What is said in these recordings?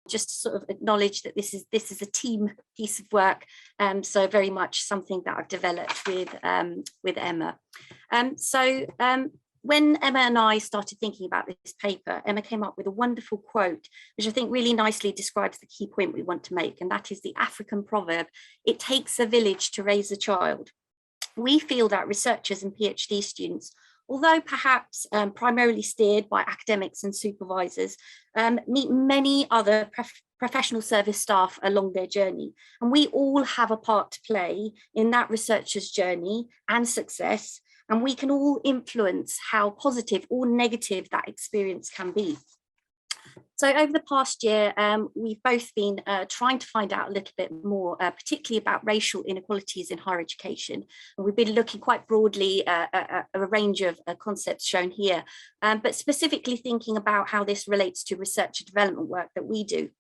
just to sort of acknowledge that this is a team piece of work, so very much something that I've developed with Emma. When Emma and I started thinking about this paper, Emma came up with a wonderful quote, which I think really nicely describes the key point we want to make, and that is the African proverb, "It takes a village to raise a child." We feel that researchers and PhD students, although perhaps primarily steered by academics and supervisors, meet many other professional service staff along their journey. And we all have a part to play in that researcher's journey and success, and we can all influence how positive or negative that experience can be. So over the past year, we've both been trying to find out a little bit more, particularly about racial inequalities in higher education. And we've been looking quite broadly at a range of concepts shown here, but specifically thinking about how this relates to research and development work that we do.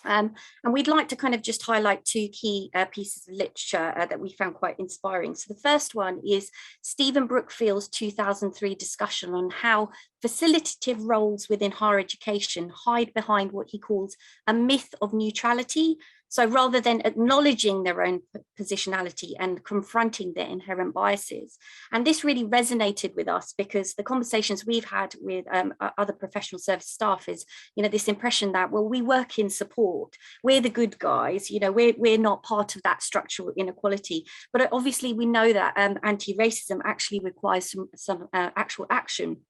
And we'd like to kind of just highlight two key pieces of literature that we found quite inspiring. So the first one is Stephen Brookfield's 2003 discussion on how facilitative roles within higher education hide behind what he calls a myth of neutrality. So rather than acknowledging their own positionality and confronting their inherent biases. And this really resonated with us because the conversations we've had with other professional service staff is, this impression that, well, we work in support, we're the good guys, we're not part of that structural inequality. But obviously we know that anti-racism actually requires some actual action.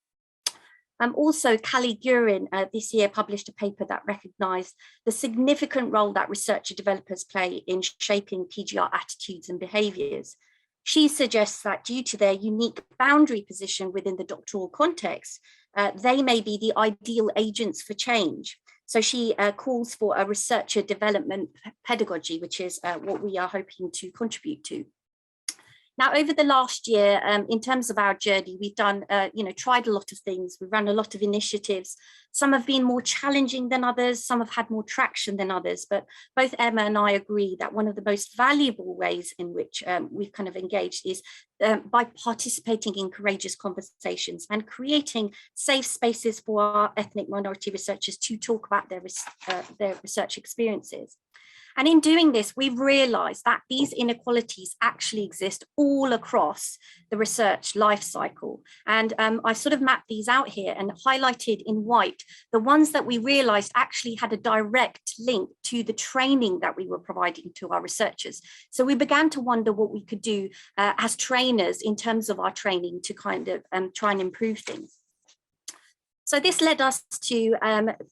Also, Callie Gurin this year published a paper that recognised the significant role that researcher developers play in shaping PGR attitudes and behaviours. She suggests that due to their unique boundary position within the doctoral context, they may be the ideal agents for change. So she calls for a researcher development pedagogy, which is what we are hoping to contribute to. Now, over the last year, in terms of our journey, we've done, tried a lot of things. We've run a lot of initiatives. Some have been more challenging than others. Some have had more traction than others. But both Emma and I agree that one of the most valuable ways in which we've kind of engaged is by participating in courageous conversations and creating safe spaces for our ethnic minority researchers to talk about their research experiences. And in doing this, we've realised that these inequalities actually exist all across the research life cycle. And I sort of mapped these out here and highlighted in white the ones that we realised actually had a direct link to the training that we were providing to our researchers. So we began to wonder what we could do as trainers in terms of our training to kind of try and improve things. So this led us to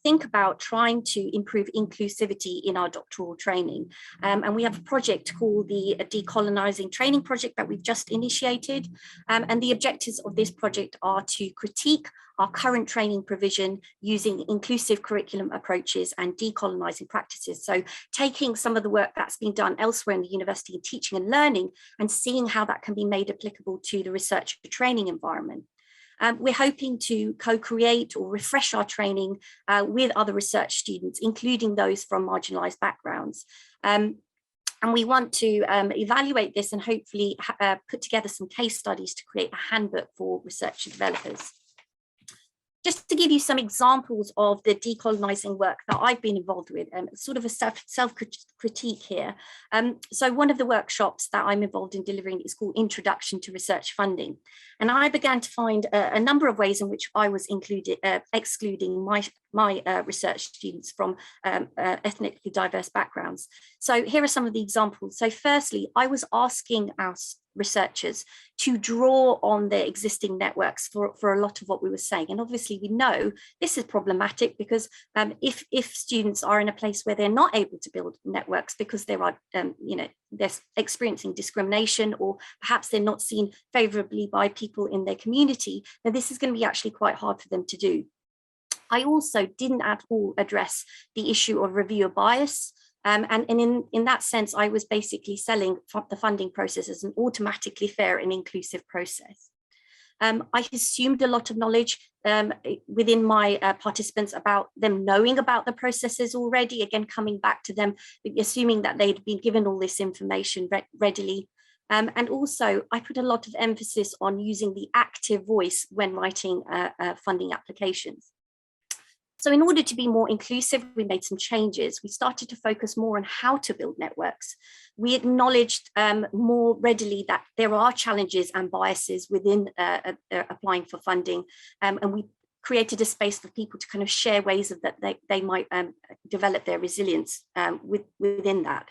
think about trying to improve inclusivity in our doctoral training. And we have a project called the Decolonising Training Project that we've just initiated. And the objectives of this project are to critique our current training provision using inclusive curriculum approaches and decolonising practices. So taking some of the work that's been done elsewhere in the university in teaching and learning and seeing how that can be made applicable to the research training environment. We're hoping to co-create or refresh our training with other research students, including those from marginalised backgrounds. And we want to evaluate this and hopefully put together some case studies to create a handbook for researcher developers. Just to give you some examples of the decolonising work that I've been involved with, sort of a self-critique here. So one of the workshops that I'm involved in delivering is called Introduction to Research Funding. And I began to find a number of ways in which I was excluding my research students from ethnically diverse backgrounds. So here are some of the examples. So firstly, I was asking our researchers to draw on their existing networks for a lot of what we were saying. And obviously we know this is problematic because if students are in a place where they're not able to build networks because there are, they're experiencing discrimination, or perhaps they're not seen favorably by people in their community, then this is going to be actually quite hard for them to do. I also didn't at all address the issue of reviewer bias. And in that sense, I was basically selling the funding process as an automatically fair and inclusive process. I assumed a lot of knowledge within my participants about them knowing about the processes already, again, coming back to them, assuming that they'd been given all this information readily. And also, I put a lot of emphasis on using the active voice when writing funding applications. So in order to be more inclusive, we made some changes. We started to focus more on how to build networks. We acknowledged more readily that there are challenges and biases within applying for funding, and we created a space for people to kind of share ways of that they might develop their resilience within that.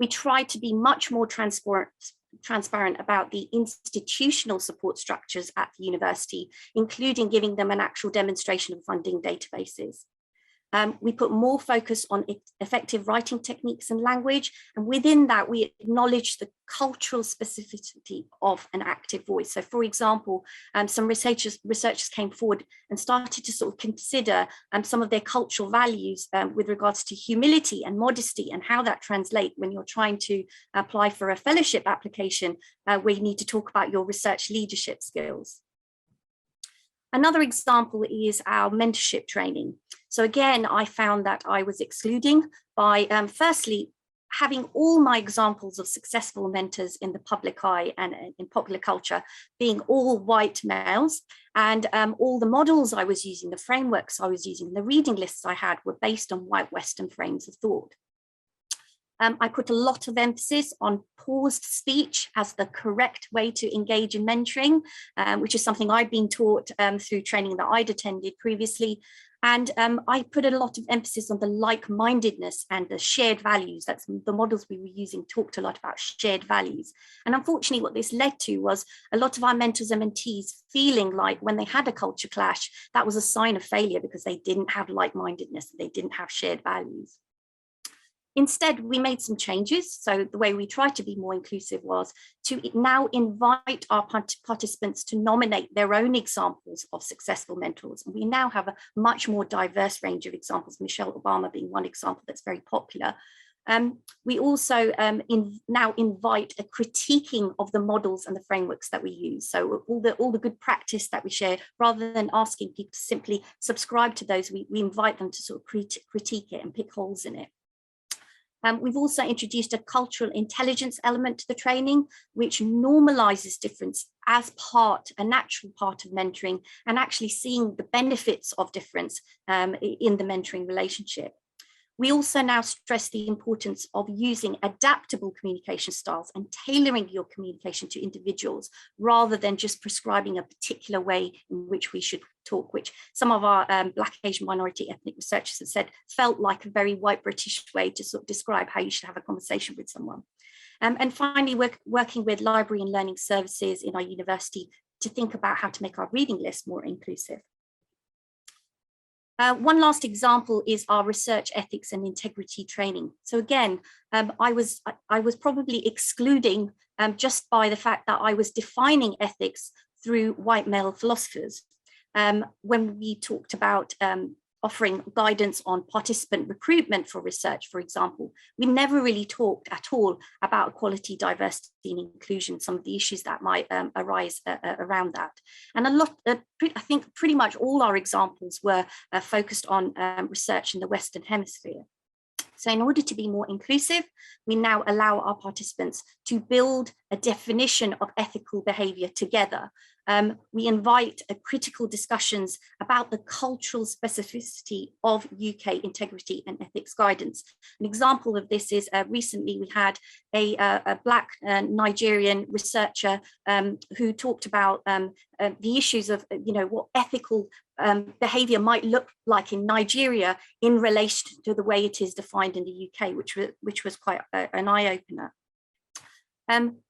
We tried to be much more transparent about the institutional support structures at the university, including giving them an actual demonstration of funding databases. We put more focus on effective writing techniques and language, and within that we acknowledge the cultural specificity of an active voice. So for example, some researchers came forward and started to sort of consider some of their cultural values with regards to humility and modesty, and how that translates when you're trying to apply for a fellowship application where you need to talk about your research leadership skills. Another example is our mentorship training. So again, I found that I was excluding by firstly, having all my examples of successful mentors in the public eye and in popular culture being all white males, and all the models I was using, the frameworks I was using, the reading lists I had were based on white Western frames of thought. I put a lot of emphasis on paused speech as the correct way to engage in mentoring, which is something I'd been taught through training that I'd attended previously. And I put a lot of emphasis on the like-mindedness and the shared values. That's the models we were using talked a lot about shared values. And unfortunately, what this led to was a lot of our mentors and mentees feeling like when they had a culture clash, that was a sign of failure because they didn't have like-mindedness, they didn't have shared values. Instead, we made some changes. So the way we tried to be more inclusive was to now invite our participants to nominate their own examples of successful mentors. And we now have a much more diverse range of examples, Michelle Obama being one example that's very popular. We also now invite a critiquing of the models and the frameworks that we use. So all the good practice that we share, rather than asking people to simply subscribe to those, we invite them to sort of critique it and pick holes in it. We've also introduced a cultural intelligence element to the training, which normalizes difference as a natural part of mentoring, and actually seeing the benefits of difference in the mentoring relationship. We also now stress the importance of using adaptable communication styles and tailoring your communication to individuals, rather than just prescribing a particular way in which we should talk, which some of our Black, Asian, minority, ethnic researchers have said felt like a very white British way to sort of describe how you should have a conversation with someone. And finally, we're working with library and learning services in our university to think about how to make our reading list more inclusive. One last example is our research ethics and integrity training. So again, I was probably excluding just by the fact that I was defining ethics through white male philosophers. When we talked about offering guidance on participant recruitment for research, for example, we never really talked at all about equality, diversity, and inclusion, some of the issues that might arise around that. And I think pretty much all our examples were focused on research in the Western Hemisphere. So in order to be more inclusive, we now allow our participants to build a definition of ethical behaviour together. We invite critical discussions about the cultural specificity of UK integrity and ethics guidance. An example of this is recently we had a Black Nigerian researcher who talked about the issues of what ethical behaviour might look like in Nigeria in relation to the way it is defined in the UK, which was quite an eye-opener.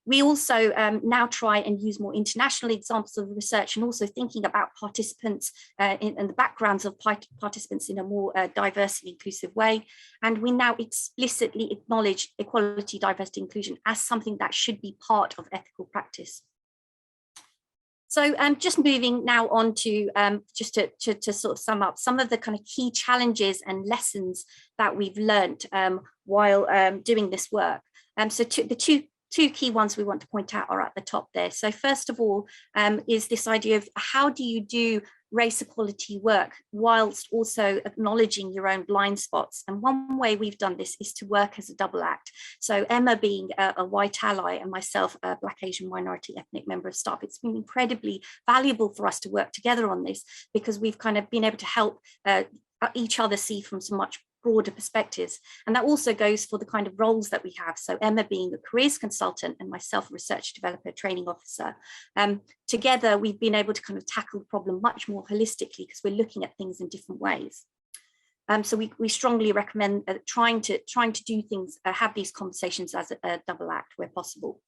We also now try and use more international examples of research, and also thinking about participants and the backgrounds of participants in a more diverse and inclusive way. And we now explicitly acknowledge equality, diversity, inclusion as something that should be part of ethical practice. So just moving now on to just to sort of sum up some of the kind of key challenges and lessons that we've learned while doing this work. So the two two key ones we want to point out are at the top there. So first of all, is this idea of how do you do race equality work whilst also acknowledging your own blind spots. And one way we've done this is to work as a double act. So Emma being a white ally and myself a Black, Asian, minority ethnic member of staff, it's been incredibly valuable for us to work together on this, because we've kind of been able to help each other see from some much broader perspectives. And that also goes for the kind of roles that we have. So Emma being a careers consultant and myself a research developer training officer. Together, we've been able to kind of tackle the problem much more holistically, because we're looking at things in different ways. So we strongly recommend trying to do things, have these conversations as a double act where possible.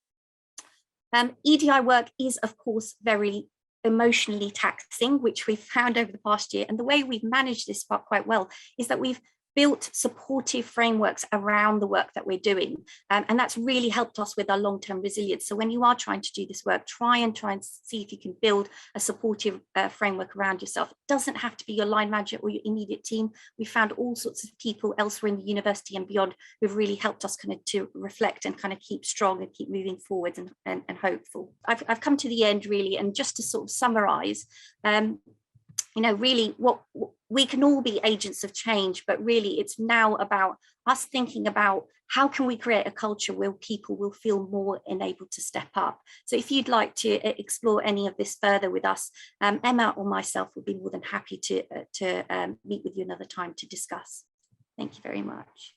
EDI work is, of course, very emotionally taxing, which we've found over the past year. And the way we've managed this part quite well is that we've built supportive frameworks around the work that we're doing. And that's really helped us with our long-term resilience. So when you are trying to do this work, try and see if you can build a supportive framework around yourself. It doesn't have to be your line manager or your immediate team. We found all sorts of people elsewhere in the university and beyond who've really helped us kind of to reflect and kind of keep strong and keep moving forward and hopeful. I've come to the end really, and just to sort of summarize, you know, really what we can all be agents of change, but really it's now about us thinking about how can we create a culture where people will feel more enabled to step up. So if you'd like to explore any of this further with us, Emma or myself would be more than happy to meet with you another time to discuss. Thank you very much.